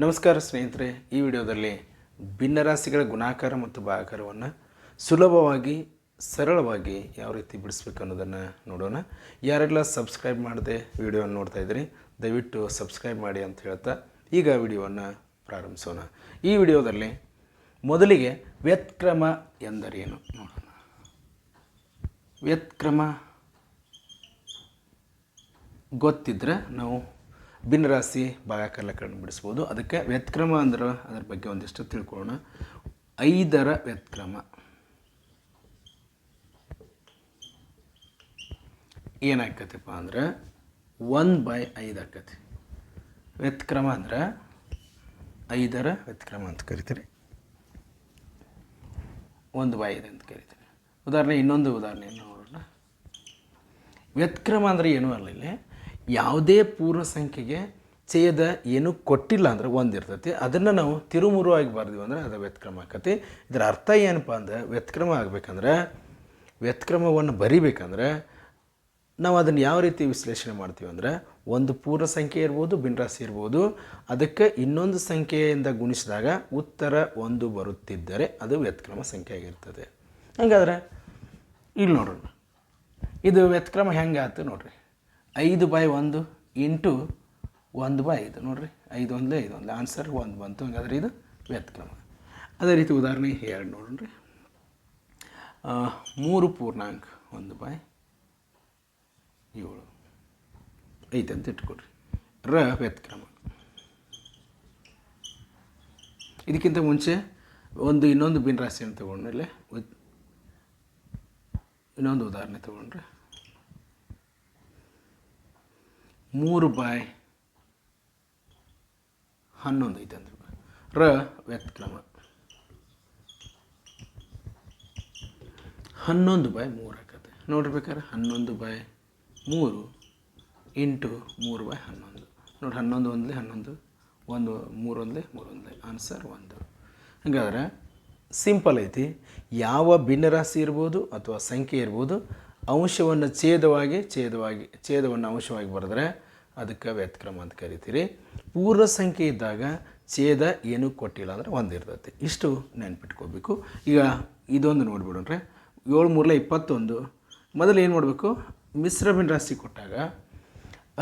ನಮಸ್ಕಾರ ಸ್ನೇಹಿತರೆ, ಈ ವಿಡಿಯೋದಲ್ಲಿ ಭಿನ್ನರಾಶಿಗಳ ಗುಣಾಕಾರ ಮತ್ತು ಭಾಗಾಕಾರವನ್ನು ಸುಲಭವಾಗಿ ಸರಳವಾಗಿ ಯಾವ ರೀತಿ ಬಿಡಿಸ್ಬೇಕು ಅನ್ನೋದನ್ನು ನೋಡೋಣ. ಯಾರೆಲ್ಲ ಸಬ್ಸ್ಕ್ರೈಬ್ ಮಾಡದೆ ವಿಡಿಯೋವನ್ನು ನೋಡ್ತಾ ಇದ್ದೀರಿ, ದಯವಿಟ್ಟು ಸಬ್ಸ್ಕ್ರೈಬ್ ಮಾಡಿ ಅಂತ ಹೇಳ್ತಾ ಈಗ ವಿಡಿಯೋವನ್ನು ಪ್ರಾರಂಭಿಸೋಣ. ಈ ವಿಡಿಯೋದಲ್ಲಿ ಮೊದಲಿಗೆ ವ್ಯುತ್ಕ್ರಮ ಎಂದರೇನು ನೋಡೋಣ. ವ್ಯುತ್ಕ್ರಮ ಗೊತ್ತಿದ್ದರೆ ನಾವು ಭಿನ್ನರಾಶಿ ಭಾಗಾಕಾರ ಲೆಕ್ಕಗಳನ್ನು ಬಿಡಿಸ್ಬೋದು. ಅದಕ್ಕೆ ವ್ಯುತ್ಕ್ರಮ ಅಂದ್ರೆ ಅದರ ಬಗ್ಗೆ ಒಂದಿಷ್ಟು ತಿಳ್ಕೊಳ್ಳೋಣ. 5ರ ವ್ಯುತ್ಕ್ರಮ ಏನಾಕೈತಪ್ಪ ಅಂದ್ರೆ 1/5 ಆಕತಿ. ವ್ಯುತ್ಕ್ರಮ ಅಂದ್ರೆ 5ರ ವ್ಯುತ್ಕ್ರಮ ಅಂತ ಕರಿತೀರಿ, 1/5 ಅಂತ ಕರಿತೀರಿ. ಇನ್ನೊಂದು ಉದಾಹರಣೆಯನ್ನು ನೋಡೋಣ. ವ್ಯುತ್ಕ್ರಮ ಅಂದರೆ ಏನೂ ಅಲ್ಲ, ಇಲ್ಲಿ ಯಾವುದೇ ಪೂರ್ಣ ಸಂಖ್ಯೆಗೆ ಛೇದ ಏನು ಕೊಟ್ಟಿಲ್ಲ ಅಂದರೆ 1 ಇರ್ತೈತಿ. ಅದನ್ನು ನಾವು ತಿರುಮುರು ಆಗಿ ಬರ್ದೀವಿ ಅಂದರೆ ಅದು ವ್ಯುತ್ಕ್ರಮ ಆಕತಿ. ಇದರ ಅರ್ಥ ಏನಪ್ಪ ಅಂದರೆ, ವ್ಯುತ್ಕ್ರಮ ಆಗಬೇಕಂದ್ರೆ, ವ್ಯುತ್ಕ್ರಮವನ್ನು ಬರಿಬೇಕಂದ್ರೆ ನಾವು ಅದನ್ನು ಯಾವ ರೀತಿ ವಿಶ್ಲೇಷಣೆ ಮಾಡ್ತೀವಿ ಅಂದರೆ, ಒಂದು ಪೂರ್ಣ ಸಂಖ್ಯೆ ಇರ್ಬೋದು, ಭಿನ್ನರಾಶಿ ಇರ್ಬೋದು, ಅದಕ್ಕೆ ಇನ್ನೊಂದು ಸಂಖ್ಯೆಯಿಂದ ಗುಣಿಸಿದಾಗ ಉತ್ತರ 1 ಬರುತ್ತಿದ್ದರೆ ಅದು ವ್ಯುತ್ಕ್ರಮ ಸಂಖ್ಯೆ ಆಗಿರ್ತದೆ. ಹಾಗಾದ್ರೆ ಇಲ್ಲಿ ನೋಡೋಣ, ಇದು ವ್ಯುತ್ಕ್ರಮ ಹೆಂಗೆ ಆಯ್ತು ನೋಡ್ರಿ. 5/1 ಇಂಟು 1/5 ನೋಡಿರಿ, 5 1 5 1 ಆನ್ಸರ್ 1 ಬಂತು. ಹಾಗಾದ್ರೆ ಇದು ವ್ಯುತ್ಕ್ರಮ. ಅದೇ ರೀತಿ ಉದಾಹರಣೆ 2 ನೋಡ್ರಿ. 3 ಪೂರ್ಣಾಂಕ 1/7 ಐತೆ ಅಂತ ಇಟ್ಕೊಡ್ರಿ. ವ್ಯುತ್ಕ್ರಮ. ಇದಕ್ಕಿಂತ ಮುಂಚೆ ಇನ್ನೊಂದು ಭಿನ್ನರಾಶಿಯನ್ನು ತಗೊಂಡ್ಮೇಲೆ ಇನ್ನೊಂದು ಉದಾಹರಣೆ ತಗೊಂಡ್ರೆ 3/11 ಐತೆ ಅಂದ್ರೆ ವ್ಯುತ್ಕ್ರಮ. 11/3 ಆಕತ್ತೆ ನೋಡ್ಬೇಕಾದ್ರೆ. 11/3 ಇಂಟು 3/11 ನೋಡಿ. 11 1 11 1 3 1 3 1 ಆನ್ಸರ್ 1. ಹಾಗಾದ್ರೆ ಸಿಂಪಲ್ ಐತಿ. ಯಾವ ಭಿನ್ನರಾಶಿ ಇರ್ಬೋದು ಅಥವಾ ಸಂಖ್ಯೆ ಇರ್ಬೋದು, ಅಂಶವನ್ನು ಛೇದವನ್ನು ಅಂಶವಾಗಿ ಬರೆದ್ರೆ ಅದಕ್ಕೆ ವ್ಯುತ್ಕ್ರಮ ಅಂತ ಕರಿತೀರಿ. ಪೂರ್ಣ ಸಂಖ್ಯೆ ಇದ್ದಾಗ ಛೇದ ಏನೂ ಕೊಟ್ಟಿಲ್ಲ ಅಂದರೆ 1 ಇರ್ತೈತಿ. ಇಷ್ಟು ನೆನ್ಪಿಟ್ಕೋಬೇಕು. ಈಗ ಇದೊಂದು ನೋಡಿಬಿಡ್ರೆ, 7 3 21. ಮೊದಲು ಏನು ಮಾಡಬೇಕು, ಮಿಶ್ರ ಭಿನ್ನರಾಶಿ ಕೊಟ್ಟಾಗ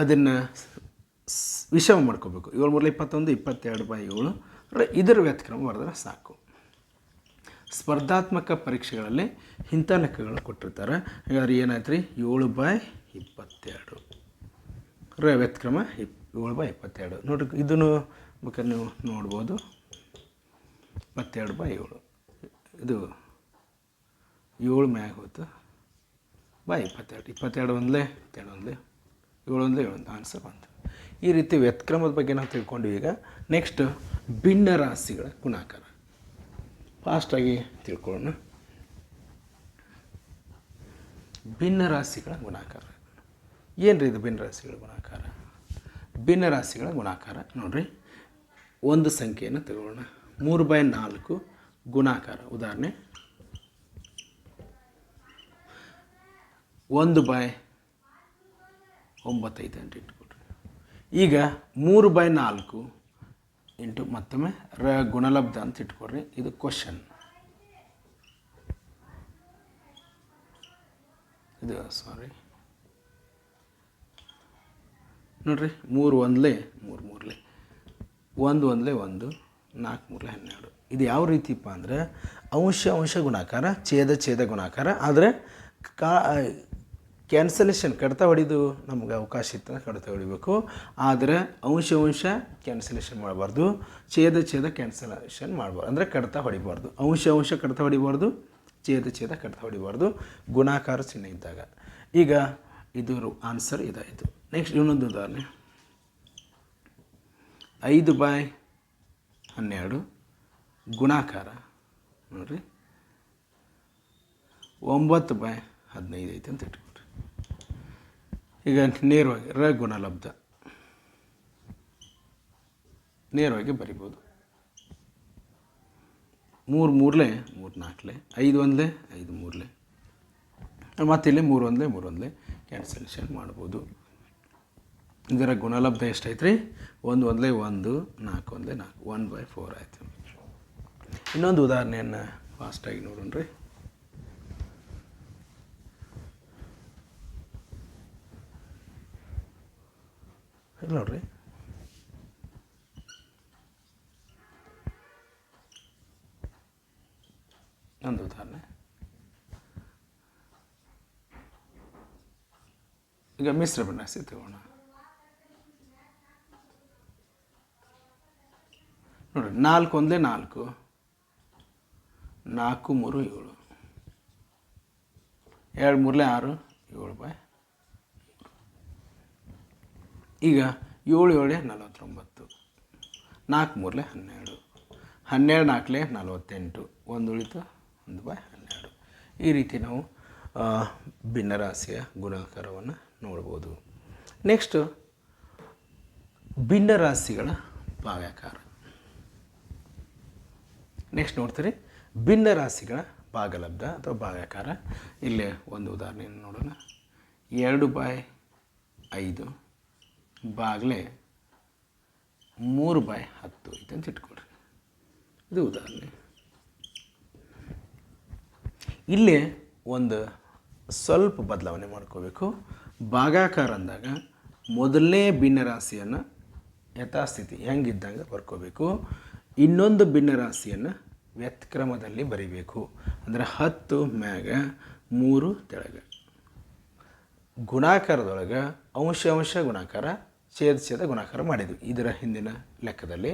ಅದನ್ನು ವಿಷಮ ಮಾಡ್ಕೋಬೇಕು. 7 3 21 22/7 ಇದರ ವ್ಯುತ್ಕ್ರಮ ಬರೆದ್ರೆ ಸಾಕು. ಸ್ಪರ್ಧಾತ್ಮಕ ಪರೀಕ್ಷೆಗಳಲ್ಲಿ ಇಂಥ ಲೆಕ್ಕಗಳು ಕೊಟ್ಟಿರ್ತಾರೆ. ಹಾಗಾದ್ರೆ ಏನಾಯ್ತು ರೀ, 7/22 ವ್ಯುತ್ಕ್ರಮ 7/22 ನೋಡ್ರಿ. ಇದನ್ನು ಬೇಕಾದ್ರೆ ನೀವು ನೋಡ್ಬೋದು. 22/7 ಇದು 7 ಮ್ಯಾಗ ಹೋಯ್ತು /22 22 1 22 7 1 7 ಆನ್ಸರ್ ಬಂತು. ಈ ರೀತಿ ವ್ಯುತ್ಕ್ರಮದ ಬಗ್ಗೆ ನಾವು ತಿಳ್ಕೊಂಡ್ವಿ. ಈಗ ನೆಕ್ಸ್ಟ್ ಭಿನ್ನರಾಶಿಗಳ ಗುಣಾಕಾರ ಫಾಸ್ಟಾಗಿ ತಿಳ್ಕೊಳ್ಳೋಣ. ಭಿನ್ನರಾಶಿಗಳ ಗುಣಾಕಾರ ಏನು ರೀ ಇದು? ಭಿನ್ನರಾಶಿಗಳ ಗುಣಾಕಾರ. ಭಿನ್ನರಾಶಿಗಳ ಗುಣಾಕಾರ ನೋಡಿರಿ, ಒಂದು ಸಂಖ್ಯೆಯನ್ನು ತಗೊಳ್ಳೋಣ. 3/4 ಗುಣಾಕಾರ. ಉದಾಹರಣೆ 1/9 ಐತೆ ಅಂತ ಇಟ್ಕೊಳ್ರಿ. ಈಗ 3/4 ಇಂಟು ಮತ್ತೊಮ್ಮೆ ಗುಣಲಬ್ಧ ಅಂತ ಇಟ್ಕೊಡ್ರಿ. ಇದು ಕ್ವಶನ್. ಇದು ನೋಡ್ರಿ, 3 1 3 3 1 1 1 4 3 12. ಇದು ಯಾವ ರೀತಿಪ್ಪ ಅಂದರೆ ಅಂಶ ಗುಣಾಕಾರ, ಛೇದ ಗುಣಾಕಾರ. ಆದರೆ ಕ್ಯಾನ್ಸಲೇಷನ್ ಕಡಿತ ಹೊಡಿದು ನಮ್ಗೆ ಅವಕಾಶ ಇತ್ತು, ಕಡಿತ ಹೊಡಿಬೇಕು. ಆದರೆ ಅಂಶ ಕ್ಯಾನ್ಸಲೇಷನ್ ಮಾಡಬಾರ್ದು, ಛೇದ ಕ್ಯಾನ್ಸಲೇಷನ್ ಮಾಡಬಾರ್ದು. ಅಂದರೆ ಕಡಿತ ಹೊಡಿಬಾರ್ದು. ಅಂಶ ಕಡಿತ ಹೊಡಿಬಾರ್ದು, ಛೇದ ಕಡಿತ ಹೊಡಿಬಾರ್ದು ಗುಣಾಕಾರ ಚಿಹ್ನೆ ಇದ್ದಾಗ. ಈಗ ಇದರ ಆನ್ಸರ್ ಇದಾಯಿತು. ನೆಕ್ಸ್ಟ್ ಇನ್ನೊಂದು ಉದಾಹರಣೆ 5/12 ಗುಣಾಕಾರ ನೋಡಿರಿ. 9/15 ಐತೆ ಅಂತ ಇಟ್ಕೊಳ್ರಿ. ಈಗ ನೇರವಾಗಿ ಗುಣಲಬ್ಧ ನೇರವಾಗಿ ಬರಿಬೋದು. 3 3 3 4 5 1 5 3 ಮತ್ತು ಇಲ್ಲಿ 3 1 3 1 ಕ್ಯಾನ್ಸಲೇಷನ್ ಮಾಡ್ಬೋದು. ಇದರ ಗುಣಲಬ್ಧ ಎಷ್ಟೈತೆ ರೀ? 1 1 1 4 1 4 1/4 ಆಯಿತು. ಇನ್ನೊಂದು ಉದಾಹರಣೆಯನ್ನು ಫಾಸ್ಟಾಗಿ ನೋಡೋಣ ರೀ. ನೋಡ್ರಿ, ಒಂದು ಉದಾಹರಣೆ. ಈಗ ಮಿಶ್ರ ಭಿನ್ನಾಸಿ ತಗೋಣ. ನೋಡಿರಿ, 4 1 4 4 3 7 2 3 6 7/. ಈಗ 7 7 49 4 3 12 12 4 48 1 ಉಳಿತು 1/12. ಈ ರೀತಿ ನಾವು ಭಿನ್ನರಾಶಿಯ ಗುಣಾಕಾರವನ್ನು ನೋಡ್ಬೋದು. ನೆಕ್ಸ್ಟು ಭಿನ್ನರಾಶಿಗಳ ಭಾಗಾಕಾರ. ನೆಕ್ಸ್ಟ್ ನೋಡ್ತೀರಿ ಭಿನ್ನರಾಶಿಗಳ ಭಾಗಲಬ್ಧ ಅಥವಾ ಭಾಗಾಕಾರ. ಇಲ್ಲೇ ಒಂದು ಉದಾಹರಣೆಯನ್ನು ನೋಡೋಣ. 2/5 ಬಾಗ್ಲೆ 3/10 ಐತೆ ಅಂತ ಇಟ್ಕೊಳ್ರಿ. ಇದು ಉದಾಹರಣೆ. ಇಲ್ಲೇ ಒಂದು ಸ್ವಲ್ಪ ಬದಲಾವಣೆ ಮಾಡ್ಕೋಬೇಕು. ಭಾಗಾಕಾರ ಅಂದಾಗ ಮೊದಲನೇ ಭಿನ್ನರಾಶಿಯನ್ನು ಯಥಾಸ್ಥಿತಿ ಹೆಂಗಿದ್ದಂಗೆ ಬರ್ಕೋಬೇಕು. ಇನ್ನೊಂದು ಭಿನ್ನರಾಶಿಯನ್ನು ವ್ಯತ್ಕ್ರಮದಲ್ಲಿ ಬರೀಬೇಕು. ಅಂದರೆ 10 ಮ್ಯಾಗ 3 ತೆಳಗೆ. ಗುಣಾಕಾರದೊಳಗೆ ಅಂಶ ಗುಣಾಕಾರ ಛೇದ ಗುಣಾಕಾರ ಮಾಡಿದ್ವಿ ಇದರ ಹಿಂದಿನ ಲೆಕ್ಕದಲ್ಲಿ.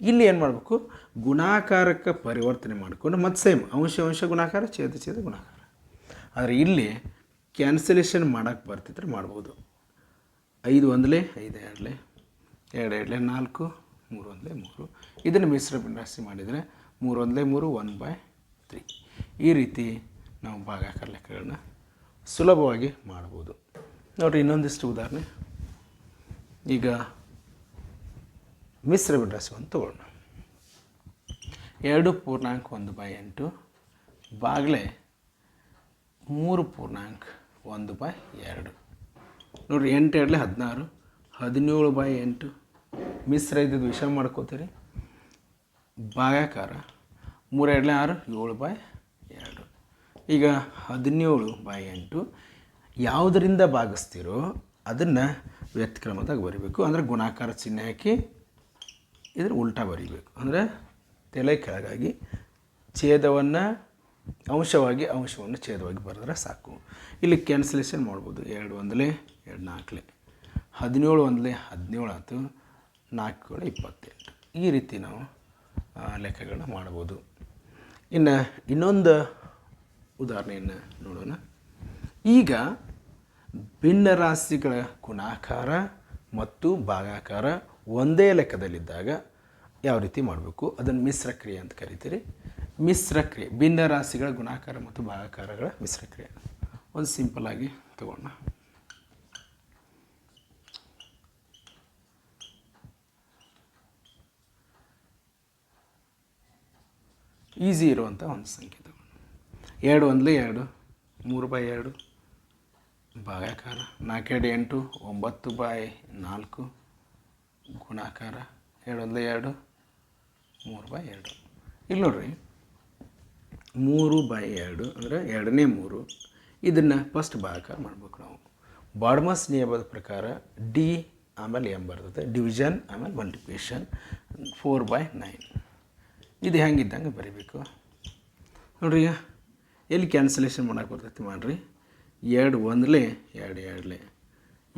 ಇಲ್ಲಿ ಏನು ಮಾಡಬೇಕು? ಗುಣಾಕಾರಕ್ಕೆ ಪರಿವರ್ತನೆ ಮಾಡಿಕೊಂಡು ಮತ್ತೆ ಸೇಮ್ ಅಂಶ ಗುಣಾಕಾರ ಛೇದ ಗುಣಾಕಾರ. ಆದರೆ ಇಲ್ಲಿ ಕ್ಯಾನ್ಸಲೇಷನ್ ಮಾಡೋಕ್ಕೆ ಬರ್ತಿದ್ರೆ ಮಾಡ್ಬೋದು. 5 1 5 2 2 2 4 3 1 3. ಇದನ್ನು ಮಿಶ್ರ ಭಿನ್ನರಾಶಿ ಮಾಡಿದರೆ 3 1 3 1/3. ಈ ರೀತಿ ನಾವು ಭಾಗಾಕಾರ ಲೆಕ್ಕಗಳನ್ನ ಸುಲಭವಾಗಿ ಮಾಡ್ಬೋದು. ನೋಡಿರಿ, ಇನ್ನೊಂದಿಷ್ಟು ಉದಾಹರಣೆ. ಈಗ ಮಿಶ್ರ ಭಿನ್ನರಾಶಿ ಒಂದು ತಗೊಳ್ಳೋಣ. 2/1/8 ಬಾಗ್ಲೆ 3/1/2. ನೋಡಿರಿ, 8 2 16 17/8. ಮಿಶ್ರ ಇದ್ದಿದ್ದು ವಿಷಯ ಮಾಡ್ಕೋತೀರಿ. ಭಾಗಾಕಾರ 3 2 6 7/2. ಈಗ 17/8 ಯಾವುದರಿಂದ ಭಾಗಿಸ್ತೀರೋ ಅದನ್ನು ವ್ಯತ್ಕ್ರಮದಾಗ ಬರೀಬೇಕು. ಅಂದರೆ ಗುಣಾಕಾರ ಚಿಹ್ನೆ ಹಾಕಿ ಇದ್ರ ಉಲ್ಟಾ ಬರೀಬೇಕು. ಅಂದರೆ ತಲೆ ಕೆಳಗಾಗಿ ಛೇದವನ್ನು ಅಂಶವನ್ನು ಛೇದವಾಗಿ ಬರೆದ್ರೆ ಸಾಕು. ಇಲ್ಲಿ ಕ್ಯಾನ್ಸಲೇಷನ್ ಮಾಡ್ಬೋದು. 2 1 2 4 17 1 17 ಆಯ್ತು, 4 28. ಈ ರೀತಿ ನಾವು ಲೆಕ್ಕಗಳನ್ನ ಮಾಡ್ಬೋದು. ಇನ್ನು ಇನ್ನೊಂದು ಉದಾಹರಣೆಯನ್ನು ನೋಡೋಣ. ಈಗ ಭಿನ್ನರಾಶಿಗಳ ಗುಣಾಕಾರ ಮತ್ತು ಭಾಗಾಕಾರ ಒಂದೇ ಲೆಕ್ಕದಲ್ಲಿದ್ದಾಗ ಯಾವ ರೀತಿ ಮಾಡಬೇಕು ಅದನ್ನು ಮಿಶ್ರ ಕ್ರಿಯೆ ಅಂತ ಕರಿತೀರಿ. ಮಿಶ್ರ ಕ್ರಿಯೆ ಭಿನ್ನರಾಶಿಗಳ ಗುಣಾಕಾರ ಮತ್ತು ಭಾಗಾಕಾರಗಳ ಮಿಶ್ರ ಕ್ರಿಯೆ. ಒಂದು ಸಿಂಪಲ್ಲಾಗಿ ತಗೋಣ. ಈಸಿ ಇರುವಂಥ ಒಂದು ಸಂಖ್ಯೆ ತಗೋಣ. 2 1 2 3/2 ಭಾಗಾಕಾರ. 4 2 8 9/4 ಗುಣಾಕಾರ. 2 1 2 3/2. ಇಲ್ಲಿ ನೋಡ್ರಿ, 3/2 ಅಂದರೆ 2ನೇ 3. ಇದನ್ನು ಫಸ್ಟ್ ಭಾಗಾಕಾರ ಮಾಡ್ಬೇಕು ನಾವು. ಬಾಡ್ಮಸ್ ನಿಯಮದ ಪ್ರಕಾರ ಡಿ ಆಮೇಲೆ ಎಂ ಬರ್ತದೆ. ಡಿವಿಷನ್ ಆಮೇಲೆ ಮಲ್ಟಿಪ್ಲಿಕೇಶನ್ 4/9. ಇದು ಹೆಂಗಿದ್ದಂಗೆ ಬರೀಬೇಕು ನೋಡ್ರಿ. ಈಗ ಎಲ್ಲಿ ಕ್ಯಾನ್ಸಲೇಷನ್ ಮಾಡೋಕೆ ಬರ್ತೈತಿ ಮಾಡಿರಿ. 2 1 2 2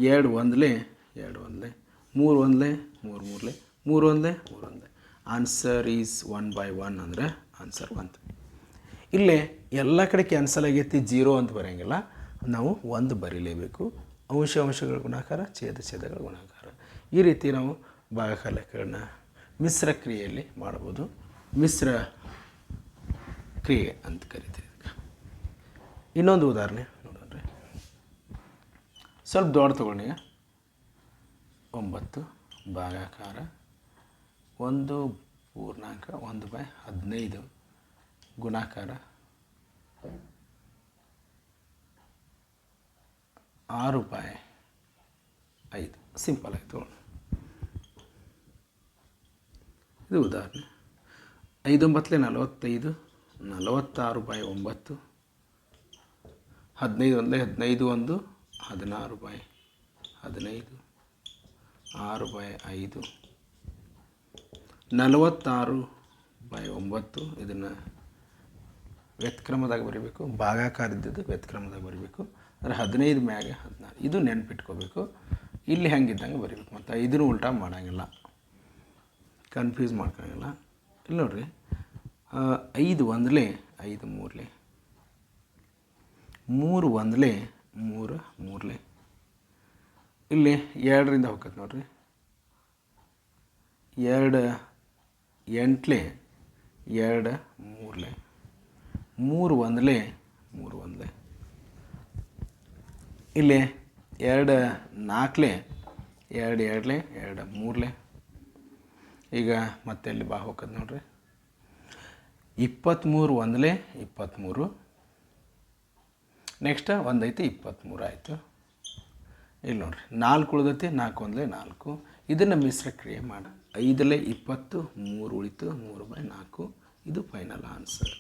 2 1 2 1 3 1 3 3 3 1 3 1. ಆನ್ಸರ್ ಈಸ್ 1/1 ಅಂದರೆ ಆನ್ಸರ್ 1. ಇಲ್ಲೇ ಎಲ್ಲ ಕಡೆ ಕ್ಯಾನ್ಸಲ್ ಆಗೈತಿ 0 ಅಂತ ಬರೋಂಗಿಲ್ಲ. ನಾವು 1 ಬರೀಲೇಬೇಕು. ಅಂಶಗಳ ಗುಣಾಕಾರ ಛೇದಗಳ ಗುಣಾಕಾರ. ಈ ರೀತಿ ನಾವು ಭಾಗಾಕಾರ ಲೆಕ್ಕಗಳನ್ನ ಮಿಶ್ರ ಕ್ರಿಯೆಯಲ್ಲಿ ಮಾಡ್ಬೋದು. ಮಿಶ್ರ ಕ್ರಿಯೆ ಅಂತ ಕರಿತೀವಿ. ಇನ್ನೊಂದು ಉದಾಹರಣೆ ನೋಡೋಣ. ಸ್ವಲ್ಪ ದೊಡ್ಡ ತಗೊಂಡಿ. 9 ಭಾಗಾಕಾರ 1/1/15 ಗುಣಾಕಾರ 6/5. 5 ಸಿಂಪಲ್ ಆಯಿತು. ಇದು ಉದಾಹರಣೆ. 5 9 45, 46/9, 15 1 15 1 16/15, 6/5, 46/9. ಇದನ್ನು ವ್ಯತ್ಕ್ರಮದಾಗ ಬರೀಬೇಕು, ಭಾಗಾಕಾರ ಇದ್ದದ್ದು ವ್ಯತ್ಕ್ರಮದಾಗ ಬರೀಬೇಕು. ಅಂದರೆ 15 ಮ್ಯಾಗೆ 16 ಇದು ನೆನ್ಪಿಟ್ಕೋಬೇಕು. ಇಲ್ಲಿ ಹೆಂಗಿದ್ದಂಗೆ ಬರೀಬೇಕು, ಮತ್ತು 5 ಉಲ್ಟಾ ಮಾಡೋಂಗಿಲ್ಲ, ಕನ್ಫ್ಯೂಸ್ ಮಾಡ್ಕೊಳ್ಳೋಂಗಿಲ್ಲ. ಇಲ್ಲಿ ನೋಡಿರಿ, 5 1 5 3 3 1 3 3 ಇಲ್ಲಿ 2ರಿಂದ ಹೋಗ್ತದೆ ನೋಡಿರಿ, 2 8 2 3 3 1 3 1 ಇಲ್ಲಿ 2 4 2 2 2 3. ಈಗ ಮತ್ತೆ ಇಲ್ಲಿ ಬಾ ಹೋಗ್ತದೆ ನೋಡಿರಿ, 23 1 23. ನೆಕ್ಸ್ಟ್ ಒಂದೈತಿ 23 ಆಯಿತು. ಇಲ್ಲಿ ನೋಡಿರಿ 4 ಉಳಿದೈತಿ, 4 1 4. ಇದನ್ನು ಮಿಶ್ರ ಕ್ರಿಯೆ ಮಾಡಿ 5 20 3 ಉಳಿತು, 3/4. ಇದು ಫೈನಲ್ ಆನ್ಸರ್.